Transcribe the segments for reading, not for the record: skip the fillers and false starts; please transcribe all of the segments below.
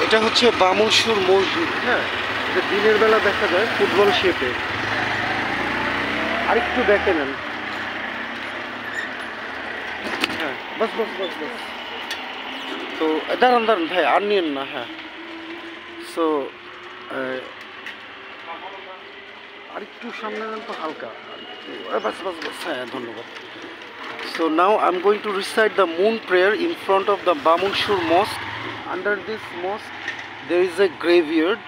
এটা হচ্ছে বামুনসুর মসজিদ। হ্যাঁ, এটা দিনের বেলা দেখা যায় ফুটবল শেপে। আরেকটু দেখে নেন। হ্যাঁ, বাস বাস বাস বাস। তো দাঁড়ান দাঁড়ান ভাই, আর নিয়েন না। হ্যাঁ, সো আরেকটু সামনে নেন তো, হালকা আরেকটু। বাস বাস বাস, হ্যাঁ ধন্যবাদ। So now I'm going to recite the moon prayer in front of the Bamunshur mosque. Under this mosque there is a graveyard,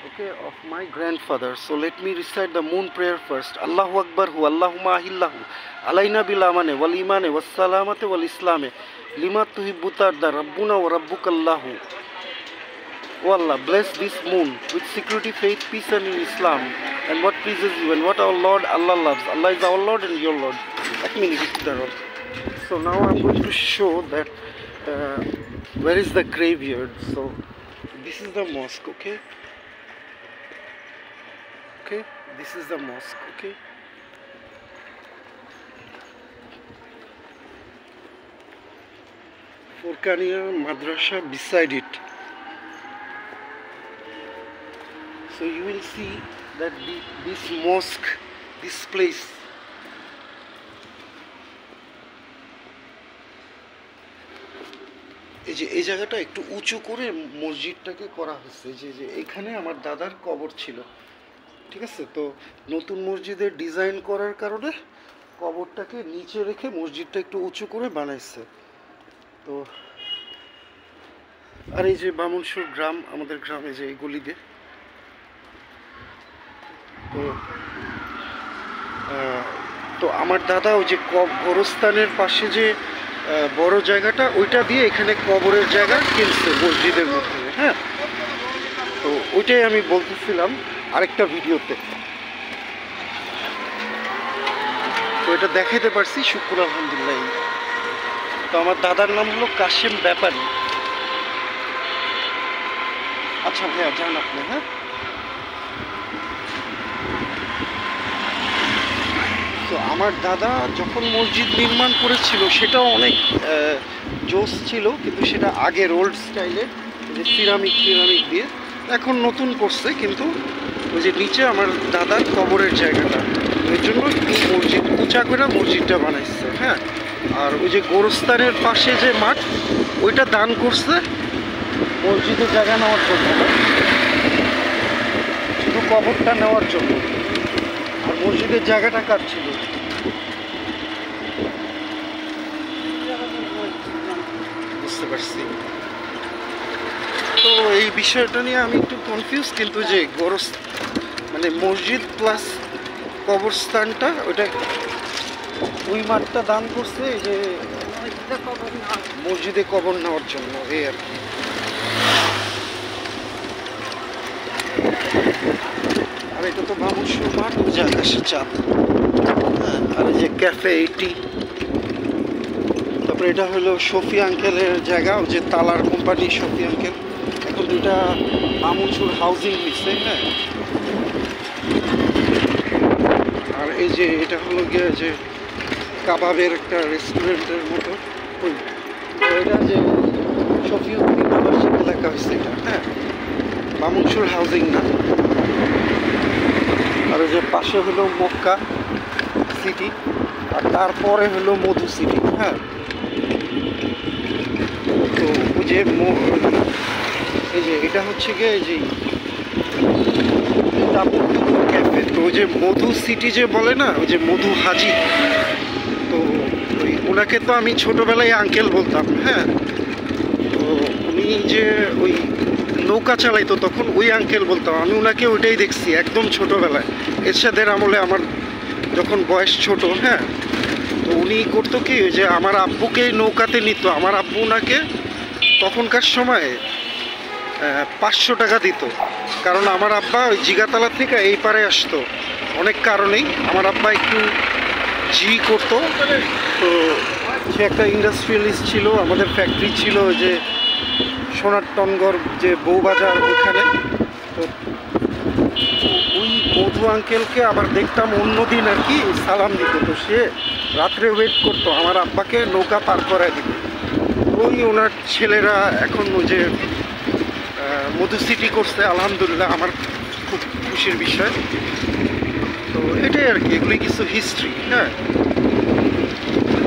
okay, of my grandfather. So let me recite the moon prayer first. Allahu Akbar hu Allahumma ahillahu alayna bil amane wal imane was salamate wal islame lima tuhibbutar da rabbuna wa rabbukallahu. O Allah, bless this moon with security, faith, peace and in Islam, and what pleases you and what our Lord Allah loves. Allah is our Lord and your Lord. Let me read it. So now I'm going to show that where is the graveyard. So this is the mosque, okay? Okay, this is the mosque, okay? Furqaniya Madrasa beside it. So you will see that this mosque, this place, এই জায়গাটা একটু উঁচু করে মসজিদটাকে করা হয়েছে। যে এখানে আমার দাদার কবর ছিল, ঠিক আছে? তো নতুন মসজিদের ডিজাইন করার কারণে কবরটাকে নিচে রেখে মসজিদটা একটু উঁচু করে বানাইছে। তো আর এই যে বামুনসুর গ্রাম, আমাদের গ্রামে যে এই গলি দিয়ে, তো আমার দাদা ওই যে গোরস্থানের পাশে যে বড় জায়গাটা, ওইটা দিয়ে এখানে কবরের জায়গা কিনছে মসজিদের মধ্যে। হ্যাঁ, তো ওইটাই আমি বলতেছিলাম আরেকটা ভিডিওতে। তো এটা দেখাইতে পারছি, শুক্র আলহামদুলিল্লাহ। তো আমার দাদার নাম হলো কাশেম ব্যাপারী। আচ্ছা ভাইয়া, যান আপনি। হ্যাঁ, তো আমার দাদা যখন মসজিদ নির্মাণ করেছিল সেটাও অনেক জোস ছিল, কিন্তু সেটা আগের ওল্ড স্টাইলের, যে সিরামিক দিয়ে। এখন নতুন করছে, কিন্তু ওই যে নিচে আমার দাদার কবরের জায়গাটা, এর জন্য এই মসজিদ উঁচা করে মসজিদটা বানাইছে। হ্যাঁ, আর ওই যে গোরস্থানের পাশে যে মাঠ, ওইটা দান করছে মসজিদের জায়গা নেওয়ার জন্য না, শুধু কবরটা নেওয়ার জন্য। আর মসজিদের জায়গাটা কার ছিল? বুঝতে পারছি। তো এই বিষয়টা নিয়ে আমি একটু কনফিউজ, কিন্তু যে মানে মসজিদ প্লাস কবরস্থানটা, ওইটা ওই মাঠটা দান করছে এই যে মসজিদে কবর নেওয়ার জন্য, এই আর কি। আর এটা তো বামুনসুর মাঠ, যে আকাশের চাঁদ। আর এই যে ক্যাফে এইটি। তারপরে এটা হলো শফি আঙ্কেলের জায়গা, ওই যে তালার কোম্পানি শফি আঙ্কেল। এখন দুইটা বামুনসুর হাউজিং হয়েছে। হ্যাঁ, আর এই যে এটা হলো গিয়ে যে কাবাবের একটা রেস্টুরেন্টের মতো। এটা যে শফিউদ্দিন আবাসিক এলাকা হয়েছে এটা। হ্যাঁ, বামুনসুর হাউজিং না। আর ওই যে পাশে হলো মক্কা সিটি, আর তারপরে হলো মধু সিটি। হ্যাঁ, তো ওই যে এই যে এটা হচ্ছে গিয়ে এই যে ক্যাফে। তো ওই যে মধু সিটি যে বলে না, ওই যে মধু হাজি, তো ওই ওনাকে তো আমি ছোটোবেলায় আঙ্কেল বলতাম। হ্যাঁ, তো উনি যে ওই নৌকা চালাইতো, তখন ওই আঙ্কেল বলতাম আমি ওনাকে। ওইটাই দেখছি একদম ছোটোবেলায়, এরশাদের আমলে, আমার যখন বয়স ছোট। হ্যাঁ, তো উনি করতো কি, যে আমার আব্বুকে নৌকাতে নিত। আমার আব্বু ওনাকে তখনকার সময় 500 টাকা দিত, কারণ আমার আব্বা ওই জিগাতলা থেকে এই পারে আসতো অনেক কারণেই। আমার আব্বা একটু করতো, তো সে একটা ইন্ডাস্ট্রিয়ালিস্ট ছিল। আমাদের ফ্যাক্টরি ছিল ওই যে সোনারটনগর যে বউবাজার, ওখানে। তো ওই মধু আঙ্কেলকে আবার দেখতাম অন্যদিন আর কি সালাম দিত। তো সে রাত্রে ওয়েট করতো আমার আব্বাকে নৌকা পার করায় দিত। ওই ওনার ছেলেরা এখন ওই যে মধু সিটি করছে, আলহামদুলিল্লাহ আমার খুব খুশির বিষয়। তো এটাই আর কি, এগুলি কিছু হিস্ট্রি। হ্যাঁ,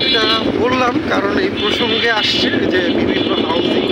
এটা বললাম কারণ এই প্রসঙ্গে আসছে যে বিভিন্ন হাউজিং